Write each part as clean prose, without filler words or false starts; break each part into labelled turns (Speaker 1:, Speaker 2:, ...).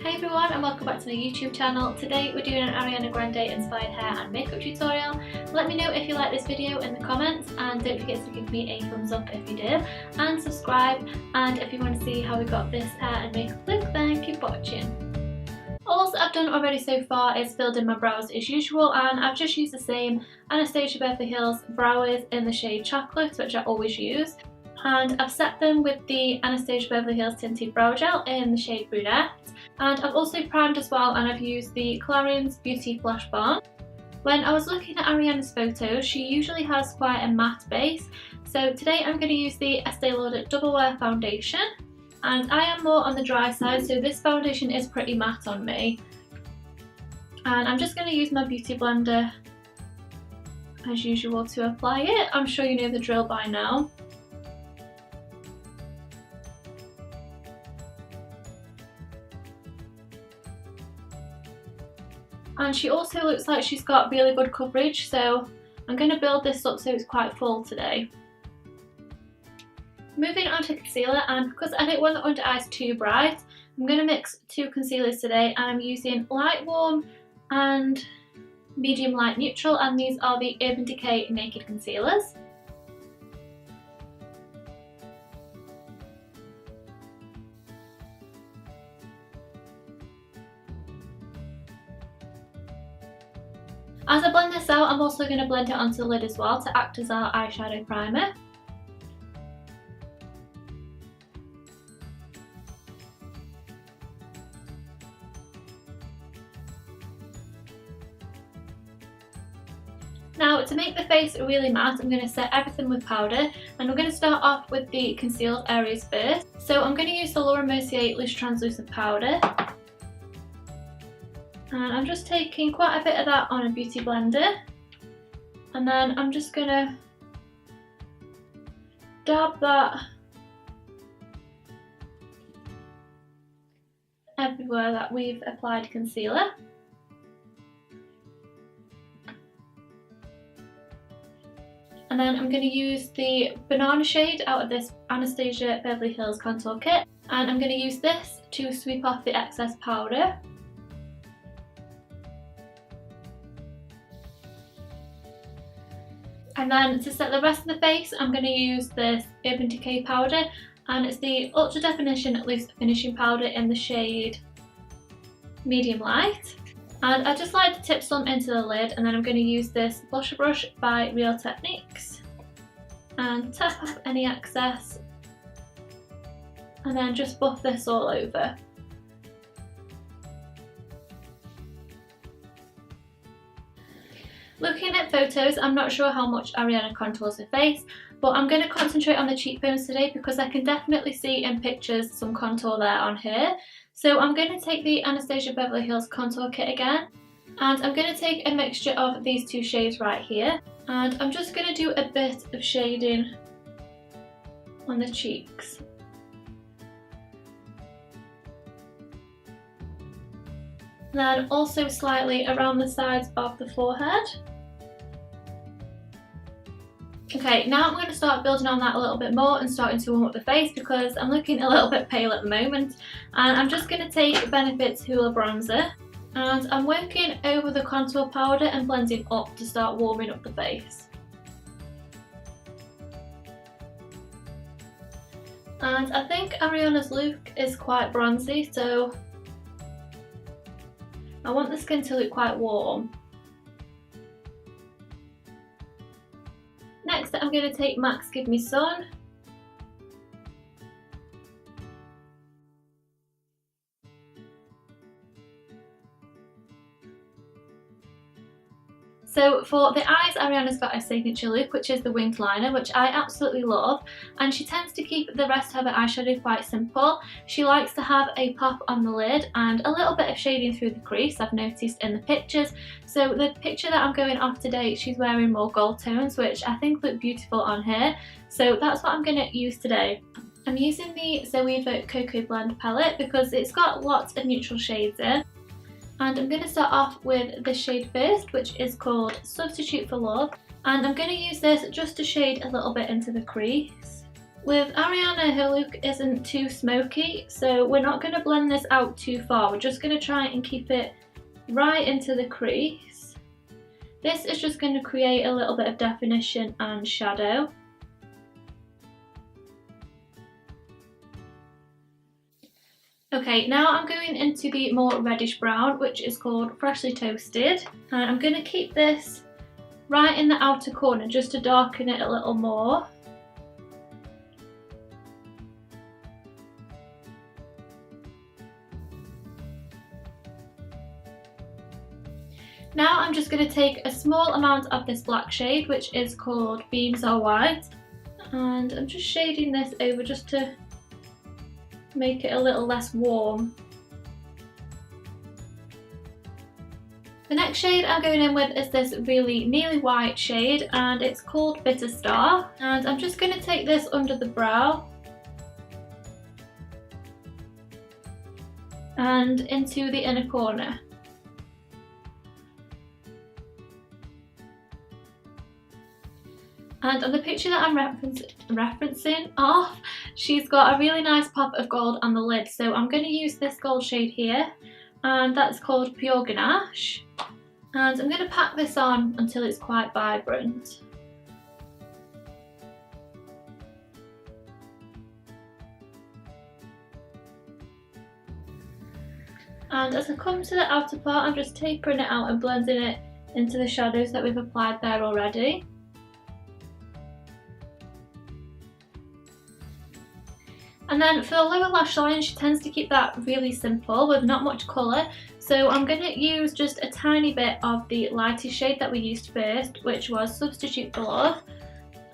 Speaker 1: Hey everyone and welcome back to my YouTube channel. Today we're doing an Ariana Grande inspired hair and makeup tutorial. Let me know if you like this video in the comments and don't forget to give me a thumbs up if you did and subscribe, and if you want to see how we got this hair and makeup look then keep watching. All I've done already so far is filled in my brows as usual, and I've just used the same Anastasia Beverly Hills brow wiz in the shade Chocolate, which I always use. And I've set them with the Anastasia Beverly Hills Tinted Brow Gel in the shade Brunette. And I've also primed as well, and I've used the Clarins Beauty Flash Balm. When I was looking at Ariana's photos, she usually has quite a matte base. So today I'm going to use the Estee Lauder Double Wear Foundation. And I am more on the dry side, so this foundation is pretty matte on me. And I'm just going to use my beauty blender as usual to apply it. I'm sure you know the drill by now. And she also looks like she's got really good coverage, so I'm going to build this up so it's quite full today. Moving on to concealer, and because I didn't want the under eyes too bright, I'm going to mix two concealers today, and I'm using Light Warm and Medium Light Neutral, and these are the Urban Decay Naked Concealers. As I blend this out, I'm also going to blend it onto the lid as well to act as our eyeshadow primer. Now, to make the face really matte, I'm going to set everything with powder, and I'm going to start off with the concealed areas first. So I'm going to use the Lauder Mercier Loose Translucent Powder. And I'm just taking quite a bit of that on a beauty blender, and then I'm just going to dab that everywhere that we've applied concealer. And then I'm going to use the banana shade out of this Anastasia Beverly Hills contour kit, and I'm going to use this to sweep off the excess powder. And then to set the rest of the face, I'm going to use this Urban Decay powder, and it's the Ultra Definition Loose Finishing Powder in the shade Medium Light. And I just like to tip some into the lid, and then I'm going to use this blusher brush by Real Techniques and tap off any excess, and then just buff this all over. Looking at photos, I'm not sure how much Ariana contours her face, but I'm going to concentrate on the cheekbones today because I can definitely see in pictures some contour there on her. So I'm going to take the Anastasia Beverly Hills contour kit again, and I'm going to take a mixture of these two shades right here, and I'm just going to do a bit of shading on the cheeks. Then also slightly around the sides of the forehead. Okay, now I'm going to start building on that a little bit more and starting to warm up the face because I'm looking a little bit pale at the moment. And I'm just going to take Benefit's Hoola bronzer, and I'm working over the contour powder and blending up to start warming up the face. And I think Ariana's look is quite bronzy, so I want the skin to look quite warm. Next, I'm going to take MAC's Give Me Sun. So for the eyes, Ariana's got a signature look, which is the winged liner, which I absolutely love, and she tends to keep the rest of her eyeshadow quite simple. She likes to have a pop on the lid and a little bit of shading through the crease, I've noticed in the pictures. So the picture that I'm going off today, she's wearing more gold tones, which I think look beautiful on her. So that's what I'm going to use today. I'm using the Zoeva Cocoa Blend palette because it's got lots of neutral shades in. And I'm going to start off with this shade first, which is called Substitute for Love. And I'm going to use this just to shade a little bit into the crease. With Ariana, her look isn't too smoky, so we're not going to blend this out too far. We're just going to try and keep it right into the crease. This is just going to create a little bit of definition and shadow. Okay, now I'm going into the more reddish brown, which is called Freshly Toasted, and I'm going to keep this right in the outer corner just to darken it a little more. Now I'm just going to take a small amount of this black shade, which is called Beams Are White, and I'm just shading this over just to make it a little less warm. The next shade I'm going in with is this really nearly white shade, and it's called Bitter Star, and I'm just going to take this under the brow and into the inner corner. And on the picture that I'm referencing off, she's got a really nice pop of gold on the lid. So I'm going to use this gold shade here, and that's called Pure Ganache. And I'm going to pack this on until it's quite vibrant. And as I come to the outer part, I'm just tapering it out and blending it into the shadows that we've applied there already. And then for the lower lash line, she tends to keep that really simple with not much colour. So I'm going to use just a tiny bit of the lightest shade that we used first, which was Substitute for Love.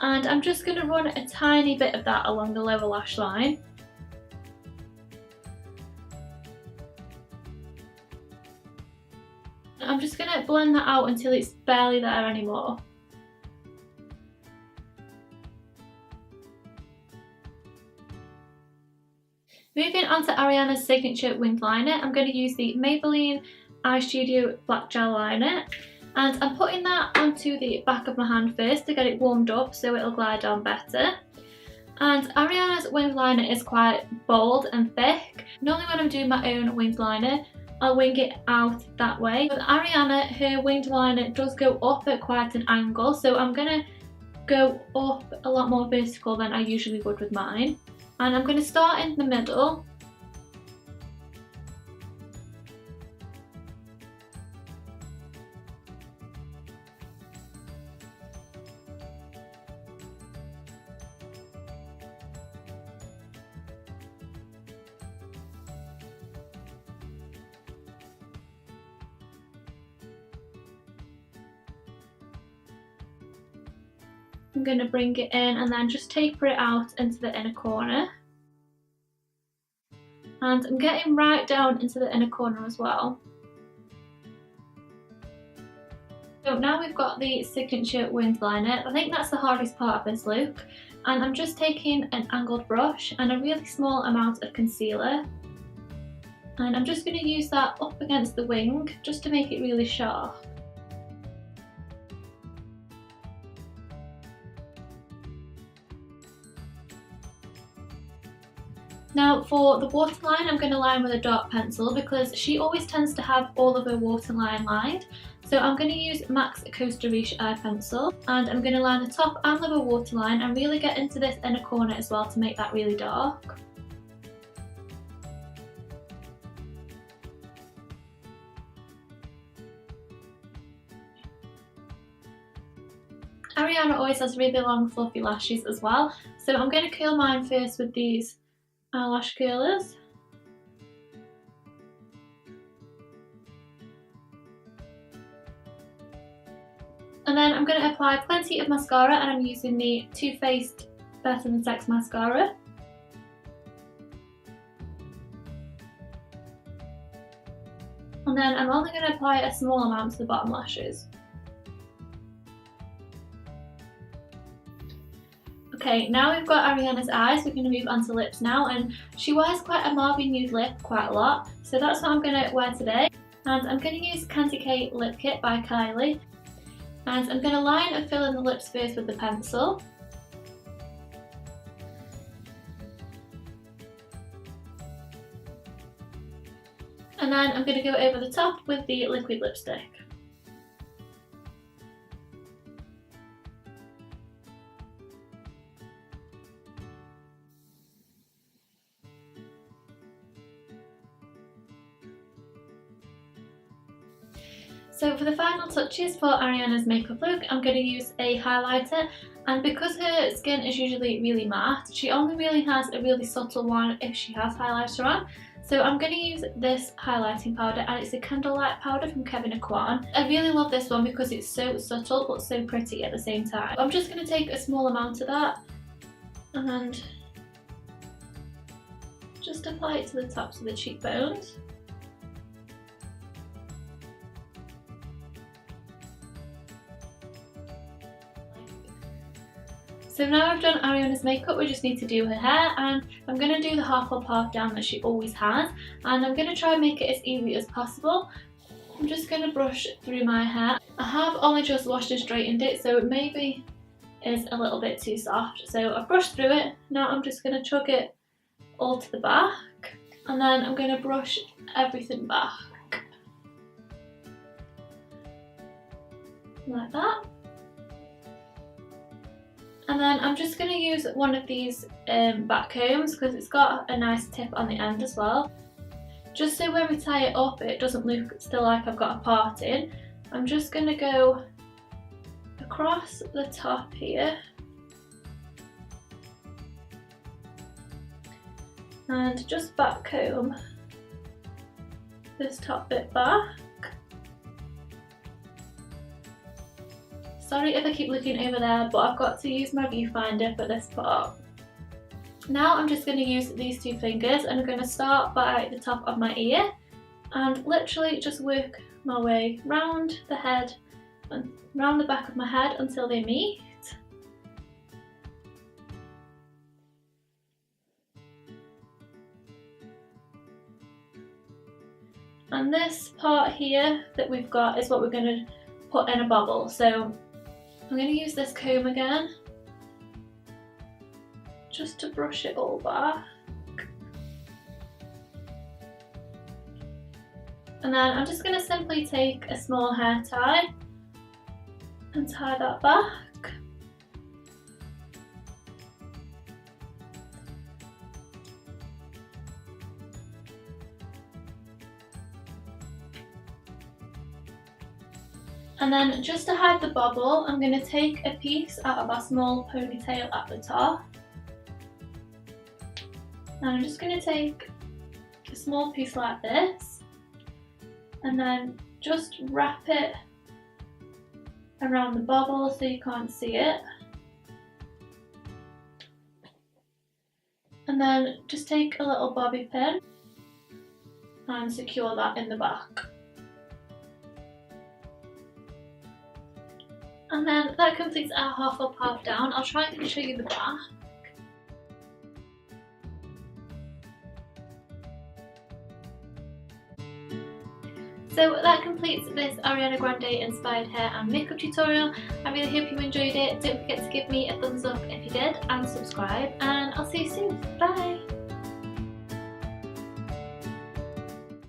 Speaker 1: And I'm just going to run a tiny bit of that along the lower lash line. I'm just going to blend that out until it's barely there anymore. Moving on to Ariana's signature winged liner, I'm going to use the Maybelline Eye Studio Black Gel Liner, and I'm putting that onto the back of my hand first to get it warmed up so it'll glide down better. And Ariana's winged liner is quite bold and thick. Normally when I'm doing my own winged liner, I'll wing it out that way. With Ariana, her winged liner does go up at quite an angle, so I'm going to go up a lot more vertical than I usually would with mine. And I'm going to start in the middle. I'm going to bring it in and then just taper it out into the inner corner. And I'm getting right down into the inner corner as well. So now we've got the signature winged liner. I think that's the hardest part of this look. And I'm just taking an angled brush and a really small amount of concealer. And I'm just going to use that up against the wing just to make it really sharp. Now for the waterline, I'm going to line with a dark pencil because she always tends to have all of her waterline lined. So I'm going to use MAC's Costa Riche eye pencil, and I'm going to line the top and lower waterline and really get into this inner corner as well to make that really dark. Ariana always has really long fluffy lashes as well, so I'm going to curl mine first with these eyelash curlers. And then I'm going to apply plenty of mascara, and I'm using the Too Faced Better Than Sex mascara. And then I'm only going to apply a small amount to the bottom lashes. Okay, now we've got Ariana's eyes, we're going to move on to lips now, and she wears quite a mauve nude lip quite a lot, so that's what I'm going to wear today. And I'm going to use Decay Lip Kit by Kylie, and I'm going to line and fill in the lips first with the pencil. And then I'm going to go over the top with the liquid lipstick. So for the final touches for Ariana's makeup look, I'm going to use a highlighter, and because her skin is usually really matte, she only really has a really subtle one if she has highlighter on. So I'm going to use this highlighting powder, and it's a Candlelight powder from Kevyn Aucoin. I really love this one because it's so subtle but so pretty at the same time. I'm just going to take a small amount of that and just apply it to the tops of the cheekbones. So now I've done Ariana's makeup, we just need to do her hair, and I'm going to do the half up half down that she always has, and I'm going to try and make it as easy as possible. I'm just going to brush through my hair. I have only just washed and straightened it, so it maybe is a little bit too soft, so I've brushed through it. Now I'm just going to chug it all to the back, and then I'm going to brush everything back like that. And then I'm just going to use one of these back combs because it's got a nice tip on the end as well. Just so when we tie it up it doesn't look still like I've got a part in. I'm just going to go across the top here and just back comb this top bit back. Sorry if I keep looking over there, but I've got to use my viewfinder for this part. Now I'm just going to use these two fingers, and I'm going to start by the top of my ear and literally just work my way round the head and round the back of my head until they meet. And this part here that we've got is what we're going to put in a bobble. So I'm going to use this comb again just to brush it all back, and then I'm just going to simply take a small hair tie and tie that back. And then just to hide the bobble, I'm going to take a piece out of our small ponytail at the top. And I'm just going to take a small piece like this and then just wrap it around the bobble so you can't see it. And then just take a little bobby pin and secure that in the back. And then that completes our half up, half down. I'll try and show you the back. So that completes this Ariana Grande inspired hair and makeup tutorial. I really hope you enjoyed it. Don't forget to give me a thumbs up if you did and subscribe, and I'll see you soon. Bye!